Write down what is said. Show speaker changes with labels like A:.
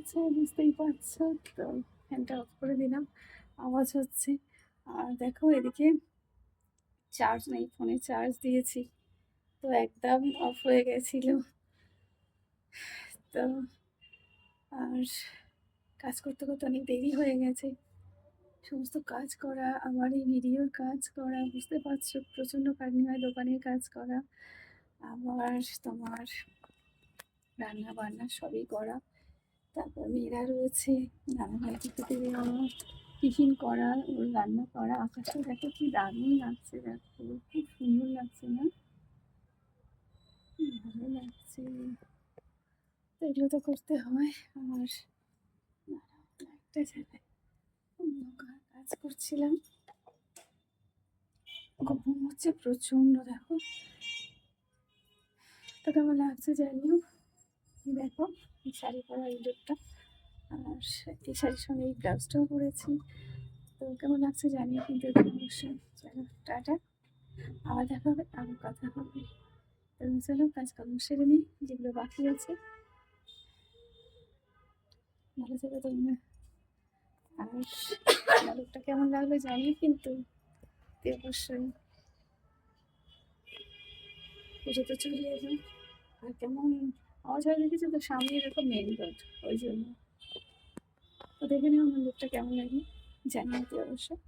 A: চলছে বুঝতেই পারছো তো। ফ্যানটা অফ করে দিলাম, আওয়াজ হচ্ছে। আর দেখো এদিকে চার্জ নেই, ফোনে চার্জ দিয়েছি তো একদম অফ হয়ে গেছিল। তো আর কাজ করতে করতে অনেক দেরি হয়ে গেছে, সমস্ত কাজ করা, আমার এই ভিডিওর কাজ করা, বুঝতে পারছো প্রচণ্ড খাটনি হয় দোকানের কাজ করা, আবার তোমার রান্না বান্না সবই করা, তারপর মেয়েরা রয়েছে, নানাভাইকে খেতে দেওয়া, টিফিন করা, ওর রান্না করা। আকাশটা দেখো কি দারুণ লাগছে, দেখো খুব সুন্দর লাগছে না? ভালো লাগছে। তো এগুলো তো করতে হয়। আর একটা জায়গায় অন্ধকার কাজ করছিলাম, গরম হচ্ছে প্রচণ্ড, দেখো তো কেমন লাগছে জানিও। দেখো এই শাড়ি পরা এই লুকটা, আর এই শাড়ির সঙ্গে এই ব্লাউজটাও পরেছি, তো কেমন লাগছে জানিও কিন্তু অবশ্যই। চলো টাটা, আবার দেখা হবে, আবার কথা হবে। তো চলো কাজকর্ম সেরে নিই, যেগুলো বাকি আছে। ভালো থেকো তোমরা, আর আমার লুকটা কেমন লাগলো জানিও কিন্তু অবশ্যই। পুজো তো চলে এলো, আর কেমন আওয়াজ হয় দেখেছি তো, সামনে এরকম মেন রোড, ওই জন্য। তো দেখে নিও আমার লুকটা কেমন লাগে জানিও অবশ্যই।